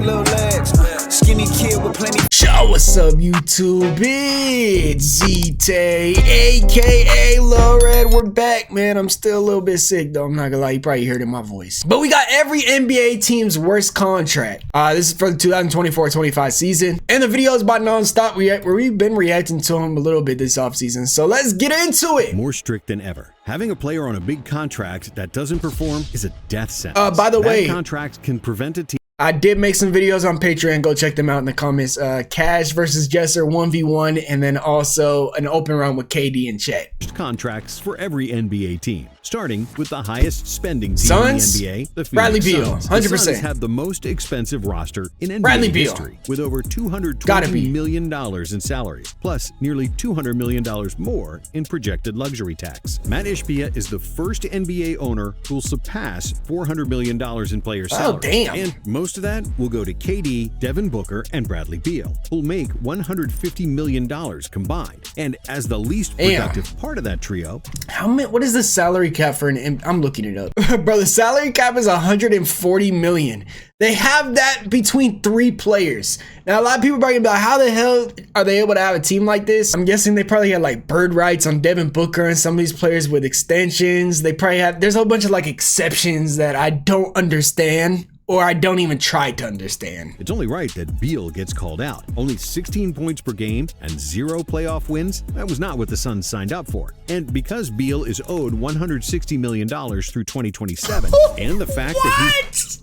little legs. Skinny kid with plenty. Yo, what's up, YouTube? It's ZTAY, aka Lil Red. We're back, man. I'm still a little bit sick, though. I'm not gonna lie, you probably heard it in my voice. But we got every NBA team's worst contract. This is for the 2024-25 season, and the video is about nonstop. We've been reacting to them a little bit this offseason, so let's get into it. More strict than ever. Having a player on a big contract that doesn't perform is a death sentence. By the way, contracts can prevent a team. I did make some videos on Patreon. Go check them out in the comments. Cash versus Jesser 1v1, and then also an open round with KD and Chet. Contracts for every NBA team, starting with the highest spending team Suns? in the NBA, the Phoenix Bradley Beal, Suns. 100%. The Suns have the most expensive roster in NBA Bradley Beal. history, with over $220 million in salaries, plus nearly $200 million more in projected luxury tax. Matt Ishbia is the first NBA owner who'll surpass $400 million in player salaries. Oh, damn. And most of that will go to KD, Devin Booker, and Bradley Beal, who'll make $150 million combined. And as the least productive part of that trio, what is the salary cap for an I'm looking it up. Bro, the salary cap is $140 million. They have that between 3 players. Now, a lot of people are probably about how the hell are they able to have a team like this? I'm guessing they probably had like bird rights on Devin Booker and some of these players with extensions. They probably have, there's a whole bunch of like exceptions that I don't understand, or I don't even try to understand. It's only right that Beal gets called out. Only 16 points per game and 0 playoff wins, that was not what the Suns signed up for. And because Beal is owed $160 million through 2027, and the fact that he's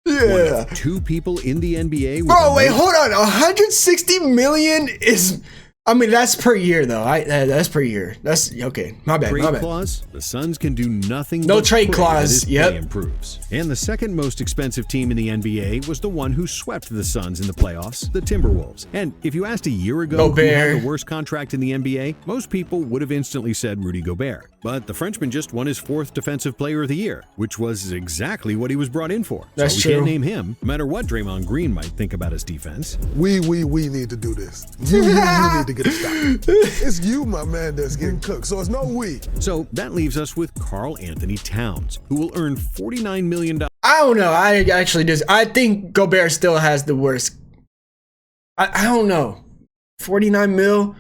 one of 2 people in the NBA with hold on. 160 million is, I mean, that's per year though. That's per year. That's okay. My bad. Trade clause. The Suns can do nothing. No but trade pray clause. that his pay improves. And the second most expensive team in the NBA was the one who swept the Suns in the playoffs, the Timberwolves. And if you asked a year ago who had the worst contract in the NBA, most people would have instantly said Rudy Gobert. But the Frenchman just won his 4th Defensive Player of the Year, which was exactly what he was brought in for. That's so we true. can't name him, no matter what Draymond Green might think about his defense. We need to do this. You need to get a stop. It's you, my man, that's getting cooked, so it's no we. So that leaves us with Karl Anthony Towns, who will earn $49 million. I don't know. I actually just, I think Gobert still has the worst. I don't know. 49 mil.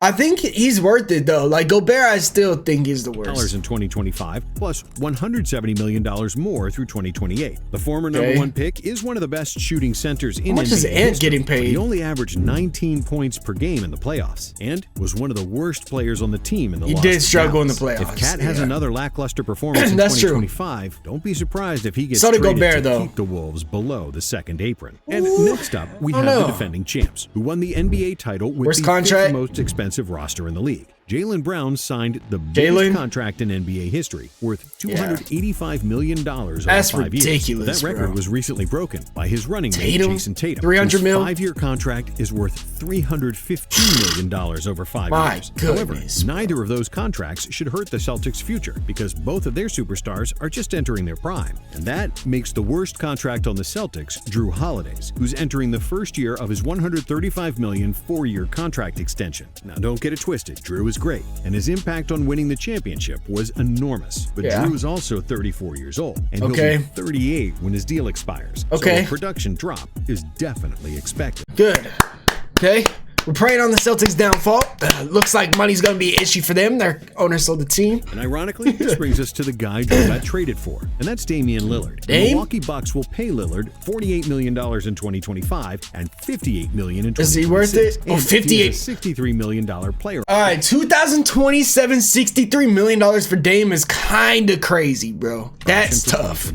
I think he's worth it though. Like Gobert, I still think he's the worst. In 2025, plus $170 million more through 2028. The former number 1 pick is one of the best shooting centers in NBA. How much is Ant getting paid? He only averaged 19 points per game in the playoffs, and was one of the worst players on the team in the. He did struggle in the playoffs. If Cat has another lackluster performance in 2025, don't be surprised if he gets so did traded Gobert, to keep the Wolves below the second apron. And next up, we have the defending champs, who won the NBA title with the 5th most expensive roster in the league. Jaylen Brown signed the biggest contract in NBA history, worth $285 million over 5 years. That record was recently broken by his running mate, Jason Tatum. 300 mil. 5-year contract is worth $315 million over 5 years. However, neither of those contracts should hurt the Celtics' future, because both of their superstars are just entering their prime. And that makes the worst contract on the Celtics Drew Holiday's, who's entering the first year of his $135 million 4-year contract extension. Now, don't get it twisted. Drew is great, and his impact on winning the championship was enormous. But Drew is also 34 years old, and he'll be 38 when his deal expires. So a production drop is definitely expected. Good. Okay. We're praying on the Celtics' downfall. Looks like money's going to be an issue for them. Their owner sold the team. And ironically, this brings us to the guy Drew got traded for, and that's Damian Lillard. The Milwaukee Bucks will pay Lillard $48 million in 2025 and $58 million in 2026. Is he worth it? Oh, 58. $63 million player. All right, 2027, $63 million for Dame is kind of crazy, bro. That's tough.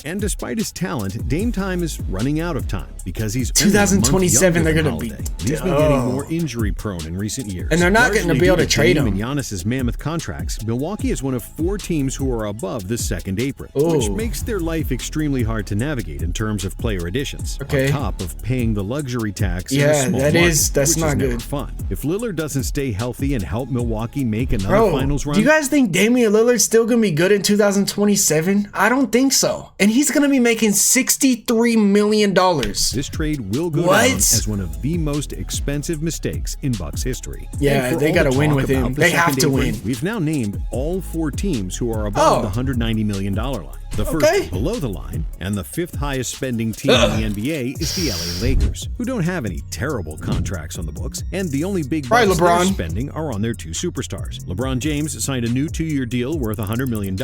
And despite his talent, Dame time is running out of time, because he's 2027. They're going to be. He's been getting more injury prone in recent years. And they're not going to be able to trade him. And Giannis's mammoth contracts, Milwaukee is one of 4 teams who are above the second apron, which makes their life extremely hard to navigate in terms of player additions. On top of paying the luxury tax. That's not good. Fun. If Lillard doesn't stay healthy and help Milwaukee make another finals run. Do you guys think Damian Lillard's still going to be good in 2027? I don't think so. And he's going to be making $63 million. This trade will go down as one of the most expensive mistakes in Bucks history. Yeah, they got to win with him. They have to win. We've now named all 4 teams who are above the $190 million line. The first is below the line, and the 5th highest spending team in the NBA is the LA Lakers, who don't have any terrible contracts on the books, and the only big bucks they're spending are on their 2 superstars. LeBron James signed a new 2-year deal worth $100 million.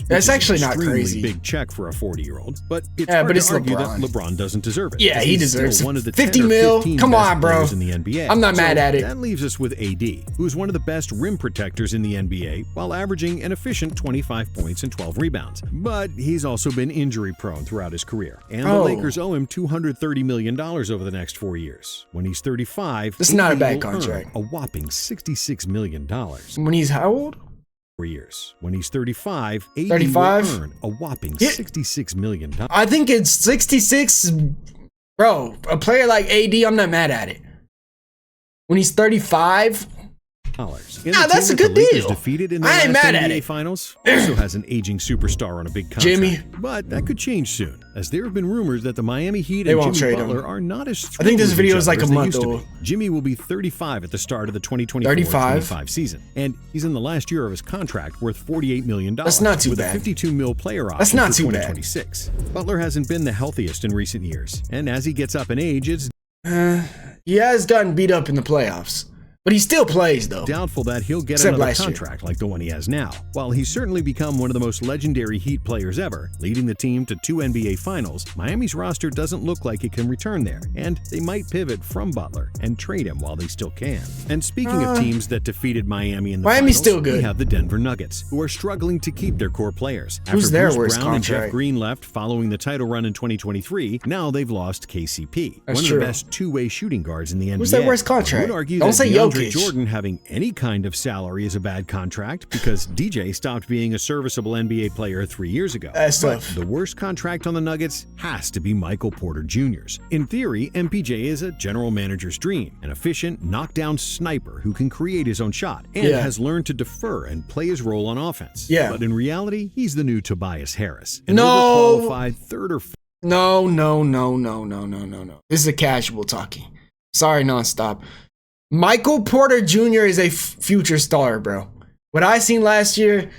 That's actually not crazy. Big check for a 40-year-old, but it's hard to argue that LeBron doesn't deserve it. Yeah, he deserves it. One of the 50 mil. Come on, bro. In the NBA. I'm not mad at it. That leaves us with AD, who's one of the best rim protectors in the NBA, while averaging an efficient 25 points and 12 rebounds. But he's also been injury-prone throughout his career, and the Lakers owe him $230 million over the next 4 years. When he's 35, that's not a bad contract. A whopping $66 million. When he's how old? 4 years. When he's 35, AD will earn a whopping $66 million. I think it's 66. Bro, a player like AD, I'm not mad at it. When he's 35, that's a good deal. Defeated in the I ain't mad at NBA it. Finals also has an aging superstar on a big contract. Jimmy. But that could change soon, as there have been rumors that the Miami Heat they and won't Jimmy trade Butler him. are not as I think this video is like a month old. old. Jimmy will be 35 at the start of the 2024-25 season, and he's in the last year of his contract worth $48 million. That's not too with bad. a $52 million player option That's not for too 2026. Butler hasn't been the healthiest in recent years, and as he gets up in age, it's he has gotten beat up in the playoffs. But he still plays, though. Doubtful that he'll get another contract like the one he has now. While he's certainly become one of the most legendary Heat players ever, leading the team to 2 NBA Finals, Miami's roster doesn't look like it can return there, and they might pivot from Butler and trade him while they still can. And speaking of teams that defeated Miami in the Miami's finals, still good. we have the Denver Nuggets, who are struggling to keep their core players. Who's their Bruce worst Brown contract? And Jeff Green left following the title run in 2023, now they've lost KCP, That's one true. of the best two-way shooting guards in the NBA. Who's their worst contract? I would argue Don't that say DeAndre Jokic. Jordan having any kind of salary is a bad contract because DJ stopped being a serviceable NBA player 3 years ago. That's but tough. the worst contract on the Nuggets has to be Michael Porter Jr.'s. In theory, MPJ is a general manager's dream, an efficient, knockdown sniper who can create his own shot and has learned to defer and play his role on offense. Yeah. But in reality, he's the new Tobias Harris, an No. overqualified third or fourth. No. This is a casual talking. Sorry, nonstop. Michael Porter Jr. is a future star, bro. What I seen last year,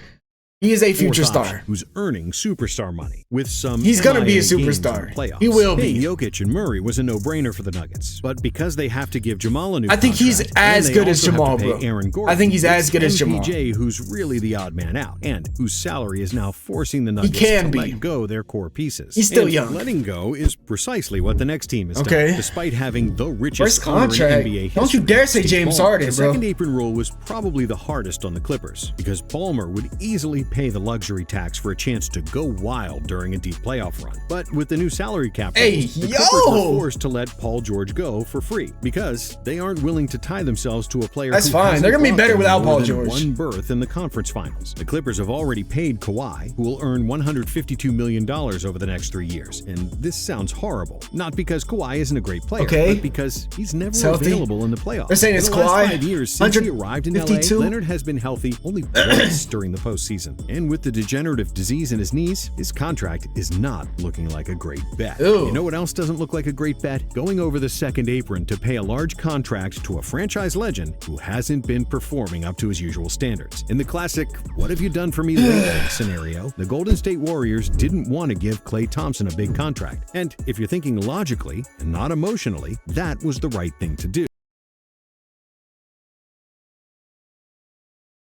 he is a future star. Who's earning superstar money with some. He's gonna be a MIA games superstar. in the playoffs. He will be. Paying Jokic and Murray was a no-brainer for the Nuggets, but because they have to give Jamal a new I think he's contract, as and they good as also have to Jamal, pay bro. Aaron Gordon, I think he's as it's good as Jamal. MPJ, who's really the odd man out, and whose salary is now forcing the Nuggets can to be. let go their core pieces. He's still And young. Letting go is precisely what the next team has Okay. done, despite having the richest First owner in contract. NBA history. Don't you dare say Steve James Ballmer. Harden, The bro. second apron rule was probably the hardest on the Clippers because Ballmer would easily pay the luxury tax for a chance to go wild during a deep playoff run. But with the new salary cap rules, the Clippers were forced to let Paul George go for free because they aren't willing to tie themselves to a player That's who fine. hasn't They're gonna be brought better them without more Paul than George. one berth in the conference finals. The Clippers have already paid Kawhi, who will earn $152 million over the next 3 years. And this sounds horrible. Not because Kawhi isn't a great player, but because he's never Healthy. available in the playoffs. They're saying In it's the last Kawhi. 5 years since he arrived in LA, 152. Leonard has been healthy only once during the postseason. And with the degenerative disease in his knees, his contract is not looking like a great bet. Ooh. You know what else doesn't look like a great bet? Going over the second apron to pay a large contract to a franchise legend who hasn't been performing up to his usual standards. In the classic, what have you done for me lately scenario, the Golden State Warriors didn't want to give Klay Thompson a big contract. And if you're thinking logically and not emotionally, that was the right thing to do.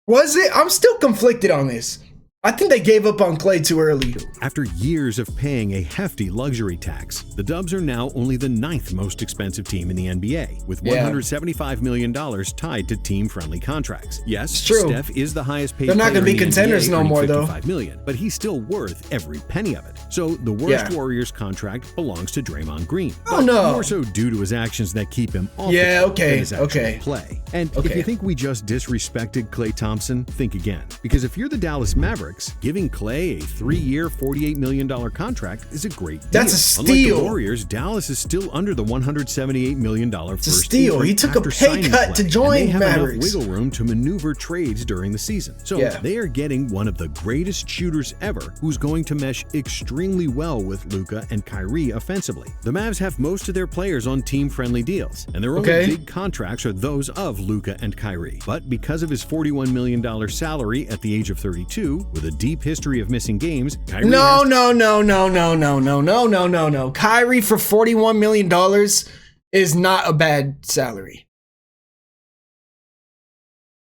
Was it? I'm still conflicted on this. I think they gave up on Klay too early. After years of paying a hefty luxury tax, the Dubs are now only the 9th most expensive team in the NBA, with $175 million tied to team-friendly contracts. Yes, It's true. Steph is the highest paid They're not player gonna be in the contenders NBA, no earning more, though. $55 million, but he's still worth every penny of it. So the worst Warriors contract belongs to Draymond Green. Oh, but no. More so due to his actions that keep him off Yeah, the court okay, than his actual okay. play. And if you think we just disrespected Klay Thompson, think again. Because if you're the Dallas Mavericks, giving Klay a 3-year, $48 million contract is a great deal. That's a steal. Unlike the Warriors, Dallas is still under the $178 million It's a first steal. apron He took a after pay signing cut to Klay, join and they have Mavericks. enough wiggle room to maneuver trades during the season. So they are getting one of the greatest shooters ever who's going to mesh extremely well with Luka and Kyrie offensively. The Mavs have most of their players on team-friendly deals, and their only big contracts are those of Luka and Kyrie. But because of his $41 million salary at the age of 32, with With a deep history of missing games, Kyrie No. Kyrie for $41 million is not a bad salary.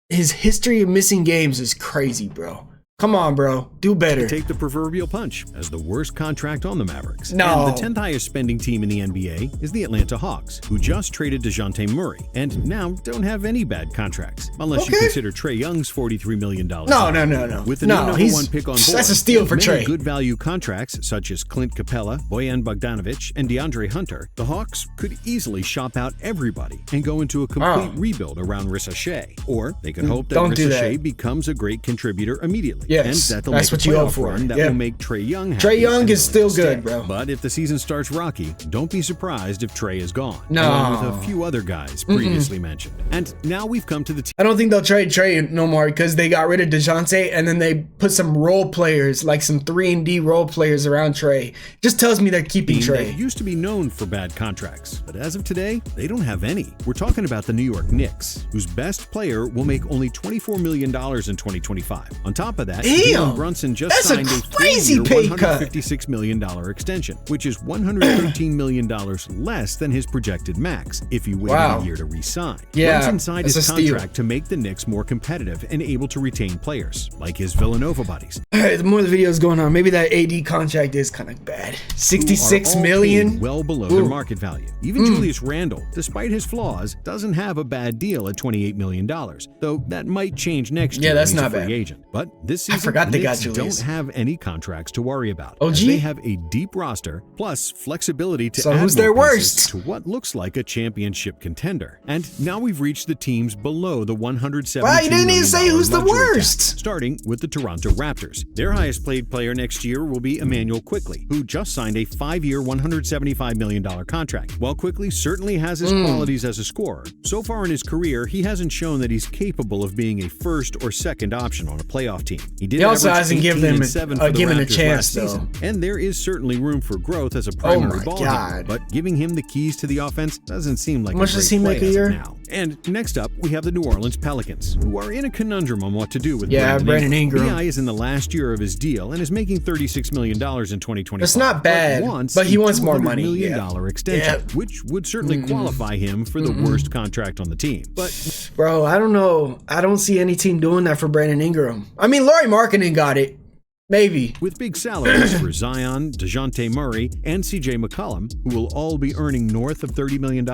His history of missing games is crazy, bro. Come on, bro. Do better. Take the proverbial punch as the worst contract on the Mavericks. No. And the 10th highest spending team in the NBA is the Atlanta Hawks, who just traded DeJounte Murray and now don't have any bad contracts. Unless you consider Trae Young's $43 million. No. With the new number one pick on board, that's a steal for Trae. Good value contracts such as Clint Capella, Bojan Bogdanovic, and DeAndre Hunter, the Hawks could easily shop out everybody and go into a complete rebuild around Risa Shea. Or they could hope that Risa Shea becomes a great contributor immediately. Yes, and that's what you hope for. That will make Trae Young happy. Trae Young is still good, bro. But if the season starts rocky, don't be surprised if Trae is gone. No. Along with a few other guys previously mentioned. And now we've come to the I don't think they'll trade Trae no more because they got rid of DeJounte and then they put some role players, like some 3-and-D role players around Trae. Just tells me they're keeping Trae. They used to be known for bad contracts, but as of today, they don't have any. We're talking about the New York Knicks, whose best player will make only $24 million in 2025. On top of that, Jalen Brunson just signed a crazy pay cut. $156 million extension, which is $113 million less than his projected max if he waited a year to re-sign. Brunson signed his contract to make the Knicks more competitive and able to retain players, like his Villanova buddies. All right, the more the video's going on, maybe that AD contract is kind of bad. $66 million? Well below their market value. Even Julius Randle, despite his flaws, doesn't have a bad deal at $28 million, though that might change next year. That's when not he's a free bad. agent. But this season, I forgot they got Knicks Julius. don't have any contracts to worry about. OG? They have a deep roster, plus flexibility to So add who's more their pieces worst? to what looks like a championship contender. And now we've reached the teams below the $172 Wow, you didn't even say who's the luxury worst. tax, starting with the Toronto Raptors. Their highest paid player next year will be Emmanuel Quickley, who just signed a 5-year, $175 million contract. While Quickley certainly has his qualities as a scorer, so far in his career, he hasn't shown that he's capable of being a first or second option on a playoff team. He also hasn't given them a chance, though. season, and there is certainly room for growth as a primary ball handler, but giving him the keys to the offense doesn't seem like a great play as of now. And next up, we have the New Orleans Pelicans, who are in a conundrum on what to do with Brandon Ingram. B.I. is in the last year of his deal and is making $36 million in 2025. It's not bad, but he wants more money. $200 million extension, which would certainly qualify him for the worst contract on the team. But bro, I don't know. I don't see any team doing that for Brandon Ingram. I mean, Lauri Markkanen got it. Maybe. With big salaries for Zion, DeJounte Murray, and CJ McCollum, who will all be earning north of $30 million,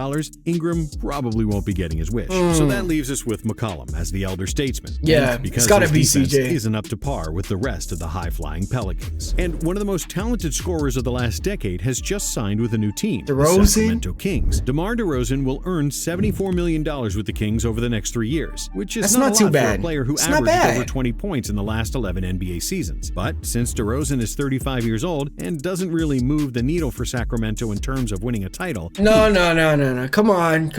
Ingram probably won't be getting his wish. So that leaves us with McCollum as the elder statesman. Yeah, because it's gotta his be defense CJ. isn't up to par with the rest of the high-flying Pelicans. And one of the most talented scorers of the last decade has just signed with a new team, the Sacramento Kings. DeMar DeRozan will earn $74 million with the Kings over the next 3 years, which is not too bad for a player who averaged over 20 points in the last 11 NBA seasons. But since DeRozan is 35 years old and doesn't really move the needle for Sacramento in terms of winning a title. No. Come on.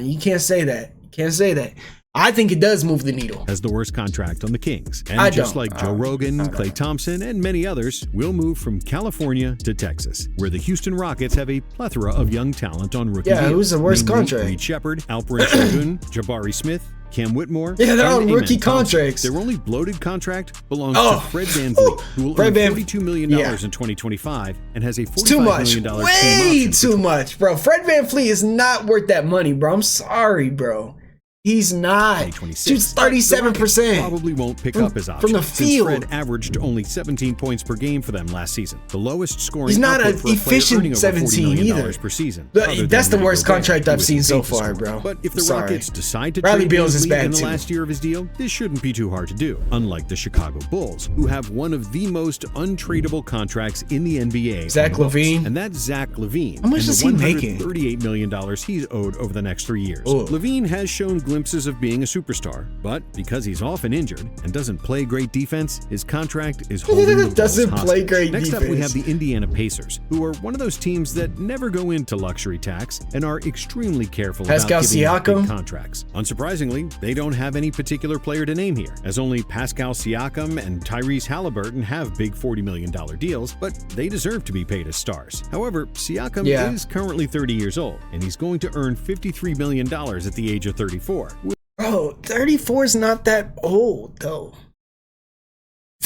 You can't say that. I think it does move the needle. Has the worst contract on the Kings. And just like Joe Rogan, Klay Thompson, and many others, we'll move from California to Texas, where the Houston Rockets have a plethora of young talent on rookie deals. Who's the worst contract? Reed Shepard, Alperen Sengun, Jabari Smith, Cam Whitmore. Yeah, they're all and rookie Amen Thompson. contracts. Their only bloated contract belongs to Fred VanVleet, who will earn $42 million in 2025 and has a $45 million team option. Way too much, bro. Fred VanVleet is not worth that money, bro. I'm sorry, bro. He's not. Shoots 37%. Probably won't pick up his option from the field. Since Fred averaged only 17 points per game for them last season. The lowest scoring. He's not an efficient 17 either. Per season. That's the worst contract I've seen so far, bro. But if the Rockets decide to Bradley trade Beal's is bad in the too. last year of his deal, this shouldn't be too hard to do. Unlike the Chicago Bulls, who have one of the most untradeable contracts in the NBA. Zach LaVine. And that's Zach LaVine. How much is he making? $38 million he's owed over the next 3 years. LaVine has shown glimpses of being a superstar, but because he's often injured and doesn't play great defense, his contract is holding the doesn't Bulls play hostage. great Next defense. up, we have the Indiana Pacers, who are one of those teams that never go into luxury tax and are extremely careful about giving out big contracts. Unsurprisingly, they don't have any particular player to name here, as only Pascal Siakam and Tyrese Halliburton have big $40 million deals, but they deserve to be paid as stars. However, Siakam is currently 30 years old, and he's going to earn $53 million at the age of 34. Bro, 34 is not that old, though.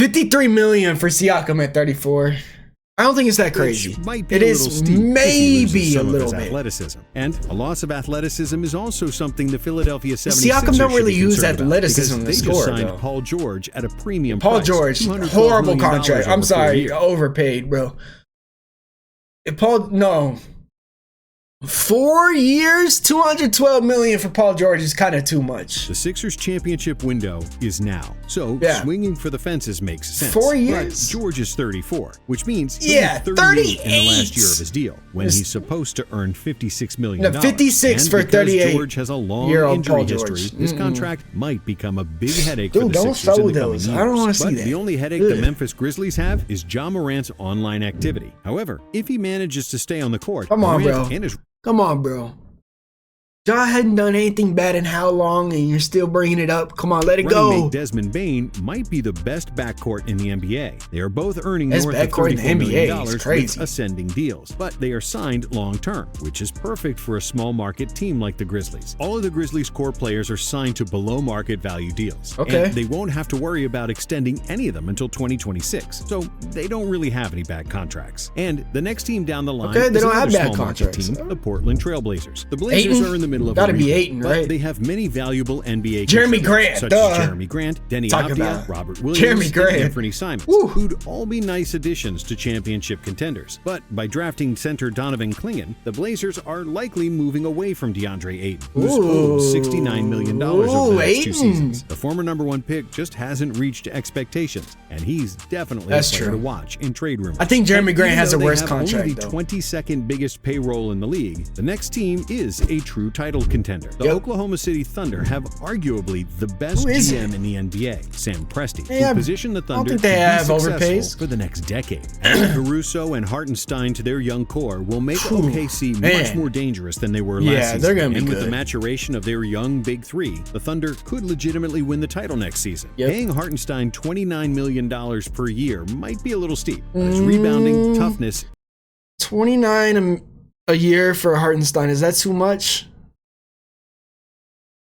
$53 million for Siakam at 34. I don't think it's that crazy. It is maybe a little bit. Athleticism. And a loss of athleticism is also something the Philadelphia 76ers Siakam don't really use athleticism to score, signed though. Paul George at a premium Paul price. George, horrible contract. I'm sorry, overpaid, bro. No. 4 years, $212 million for Paul George is kind of too much. The Sixers championship window is now, so swinging for the fences makes sense. 4 years. But George is 34, which means he'll be 38 in the last year of his deal, when he's supposed to earn $56 million. No, 56 and for 38. George has a long injury history. This contract might become a big headache for the Sixers in the coming years. I don't want to see that. The only headache the Memphis Grizzlies have is Ja Morant's online activity. However, if he manages to stay on the court, Come on, bro. And Come on, bro. Ja hadn't done anything bad in how long, and you're still bringing it up? Come on, let it go. Desmond Bane might be the best backcourt in the NBA. They are both earning north of $34 million with ascending deals, but they are signed long-term, which is perfect for a small-market team like the Grizzlies. All of the Grizzlies' core players are signed to below-market value deals. Okay. And they won't have to worry about extending any of them until 2026, so they don't really have any bad contracts. And the next team down the line they don't have bad small-market contracts. team, the Portland Trailblazers. The Blazers are in the middle of Gotta a be rebuild, Ayton, but right? they have many valuable NBA Jeremy contributors, Grant, such as Jeremy Grant, Denny Avdia, Robert Williams, Jeremy Grant. and Anthony Simons, who'd all be nice additions to championship contenders. But by drafting center Donovan Clingan, the Blazers are likely moving away from DeAndre Ayton, who's owed $69 million over the next 2 seasons. The former #1 pick just hasn't reached expectations, and he's definitely a player to watch in trade rumors. I think Jeremy Grant has a worse contract, only the 22nd biggest payroll in the league, the next team is a true title contender. The Oklahoma City Thunder have arguably the best GM in the NBA, Sam Presti, who positioned the Thunder to be successful for the next decade. Adding Caruso and Hartenstein to their young core will make OKC much more dangerous than they were last season. They're gonna be and good. with the maturation of their young big three, the Thunder could legitimately win the title next season. Paying Hartenstein $29 million per year might be a little steep, but his rebounding, toughness. 29 a year for Hartenstein, is that too much?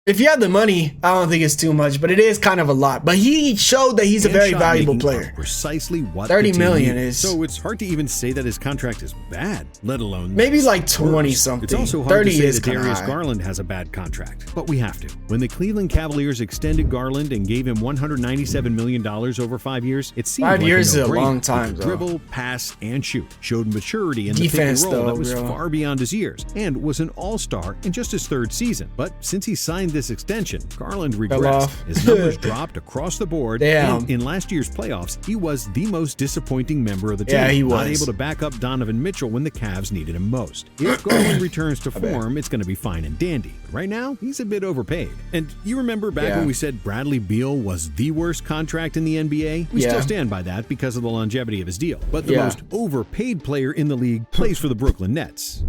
If you have the money, I don't think it's too much, but it is kind of a lot. But he showed that he's a very valuable player. Precisely what $30 million is. So it's hard to even say that his contract is bad, let alone maybe like 20 something. It's also hard 30 to say is that Darius high. Garland has a bad contract, but we have to. When the Cleveland Cavaliers extended Garland and gave him $197 million over 5 years, it seemed 5 like years a is a no-brainer. long time, He could though. dribble, pass, and shoot. Showed maturity in Defense, the pick and roll though, that was bro. far beyond his years, and was an all-star in just his 3rd season. But since he signed this extension, Garland regressed. His numbers dropped across the board. And in last year's playoffs, he was the most disappointing member of the team. Yeah, he was. Not able to back up Donovan Mitchell when the Cavs needed him most. If Garland returns to form, it's going to be fine and dandy. But right now, he's a bit overpaid. And you remember back when we said Bradley Beal was the worst contract in the NBA? We still stand by that because of the longevity of his deal. But the most overpaid player in the league plays for the Brooklyn Nets.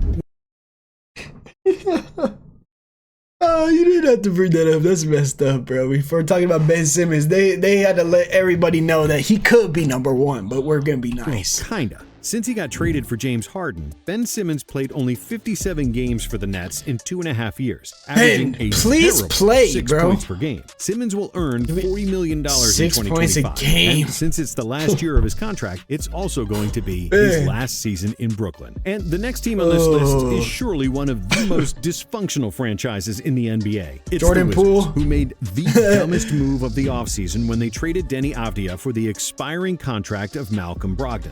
Oh, you didn't have to bring that up. That's messed up, bro. Before talking about Ben Simmons, they had to let everybody know that he could be #1, but we're going to be nice. Kinda. Since he got traded for James Harden, Ben Simmons played only 57 games for the Nets in 2.5 years, averaging a terrible 6 points per game. Simmons will earn $40 million in 6 points a 2025. game. And since it's the last year of his contract, it's also going to be his last season in Brooklyn. And the next team on this list is surely one of the most dysfunctional franchises in the NBA. It's Jordan the Poole, Wizards, who made the dumbest move of the offseason when they traded Denny Avdia for the expiring contract of Malcolm Brogdon.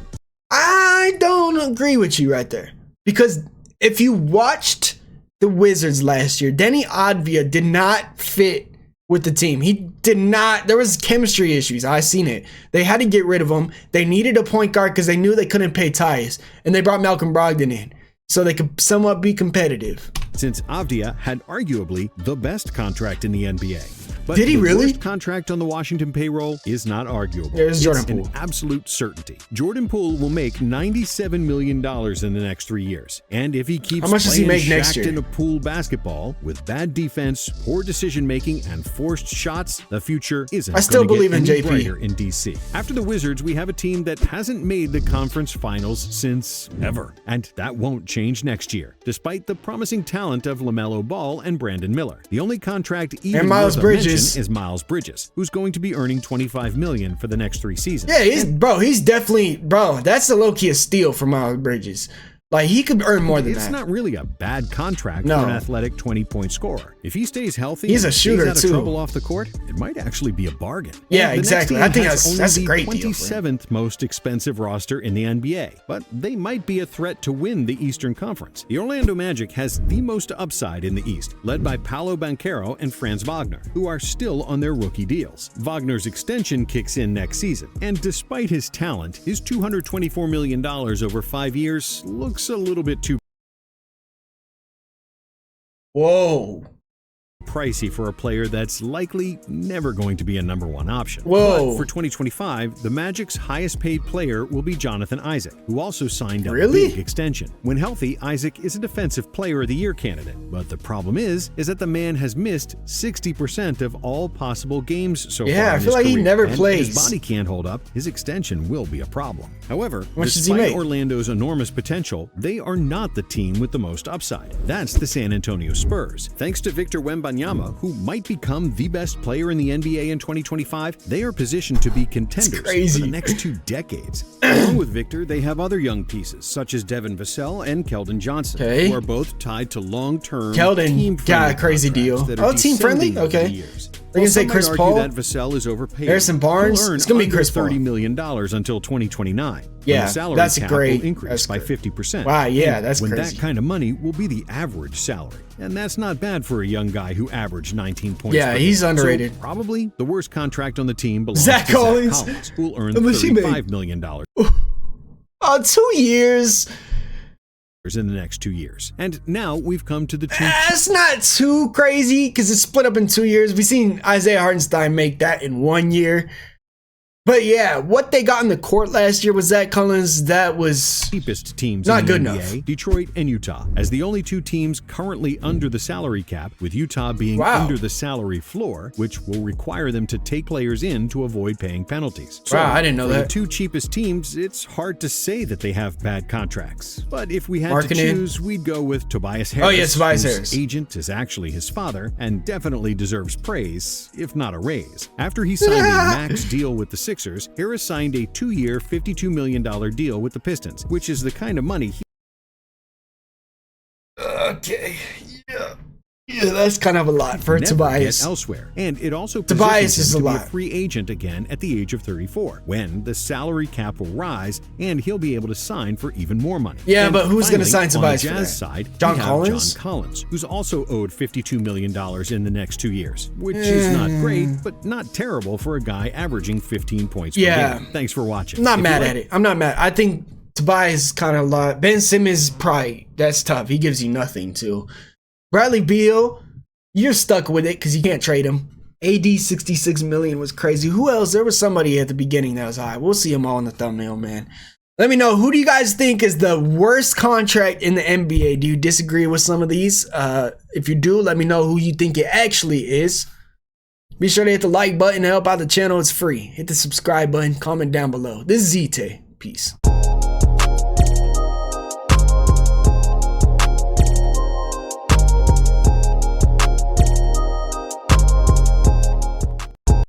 I don't agree with you right there. Because if you watched the Wizards last year, Denny Avdia did not fit with the team. He did not. There was chemistry issues. I seen it. They had to get rid of him. They needed a point guard because they knew they couldn't pay Tyus. And they brought Malcolm Brogdon in so they could somewhat be competitive. Since Avdia had arguably the best contract in the NBA. But did he really? The worst contract on the Washington payroll is not arguable. There's Jordan Poole. An absolute certainty. Jordan Poole will make $97 million in the next 3 years. And if he keeps How much does he make next shacked year? in a pool basketball with bad defense, poor decision-making, and forced shots, the future isn't I still gonna believe get in any JP. brighter in DC. After the Wizards, we have a team that hasn't made the conference finals since ever. And that won't change next year, despite the promising talent of LaMelo Ball and Brandon Miller. The only contract even And Miles worth a Bridges. Bridges is Miles Bridges, who's going to be earning $25 million for the next 3 seasons. Yeah, he's definitely, bro. That's a low key a steal for Miles Bridges. Like, he could earn more than that. It's not really a bad contract for an athletic 20-point scorer. If he stays healthy, he's a shooter stays out too. of trouble off the court, it might actually be a bargain. Yeah, exactly. I think that's a great deal. 27th most expensive roster in the NBA, but they might be a threat to win the Eastern Conference. The Orlando Magic has the most upside in the East, led by Paolo Banchero and Franz Wagner, who are still on their rookie deals. Wagner's extension kicks in next season, and despite his talent, his $224 million over 5 years looks a little bit too pricey for a player that's likely never going to be a #1 option. But for 2025, the Magic's highest paid player will be Jonathan Isaac, who also signed a big extension. When healthy, Isaac is a Defensive Player of the Year candidate, but the problem is that the man has missed 60% of all possible games so far. Yeah, I feel like he never plays. If his body can't hold up, his extension will be a problem. However, does he despite make? Orlando's enormous potential, they are not the team with the most upside. That's the San Antonio Spurs. Thanks to Victor Wembanyama, who might become the best player in the NBA in 2025, they are positioned to be contenders for the next 2 decades. Along with Victor, they have other young pieces, such as Devin Vassell and Keldon Johnson, who are both tied to long-term team-friendly got a crazy deal. Oh, team-friendly? Okay. They're going to say Chris Paul. That Vassell is overpaid. Harrison Barnes. It's going to be Chris Paul. $30 million until 2029. Yeah, the salary that's cap great. Will increase by 50%. Wow, yeah, that's when crazy. That kind of money will be the average salary. And that's not bad for a young guy who averaged 19 points. Yeah, he's underrated. So probably the worst contract on the team belongs Zach to Collins. Zach Collins, who will earn $35 million. 2 years. In the next 2 years. And now we've come to the two. That's not too crazy because it's split up in 2 years. We've seen Isaiah Hartenstein make that in 1 year. But yeah, what they got in the court last year was Zach Collins. That was cheapest teams not in the good NBA, enough. Detroit and Utah, as the only 2 teams currently under the salary cap, with Utah being under the salary floor, which will require them to take players in to avoid paying penalties. So, I didn't know for that. The 2 cheapest teams, it's hard to say that they have bad contracts. But if we had to choose, we'd go with Tobias Harris. Oh yeah, Tobias whose Harris. agent is actually his father and definitely deserves praise, if not a raise. After he signed a max deal with the Sixers, Harris signed a 2-year, $52 million deal with the Pistons, which is the kind of money he... Okay, yeah, that's kind of a lot for Tobias. Elsewhere, and it also Tobias is him a to lot. Be a free agent again at the age of 34, when the salary cap will rise and he'll be able to sign for even more money. Yeah, and but who's going to sign Tobias on the for Jazz that? side? John we have Collins? John Collins, who's also owed $52 million in the next 2 years, which is not great, but not terrible for a guy averaging 15 points per game. Thanks for watching. I'm not mad at it. I'm not mad. I think Tobias is kind of a lot. Ben Simmons, probably, that's tough. He gives you nothing too. Bradley Beal, you're stuck with it because you can't trade him. AD $66 million was crazy. Who else? There was somebody at the beginning that was high. We'll see them all in the thumbnail, man. Let me know, who do you guys think is the worst contract in the NBA? Do you disagree with some of these? If you do, let me know who you think it actually is. Be sure to hit the like button to help out the channel. It's free. Hit the subscribe button. Comment down below. This is ZTAY. Peace.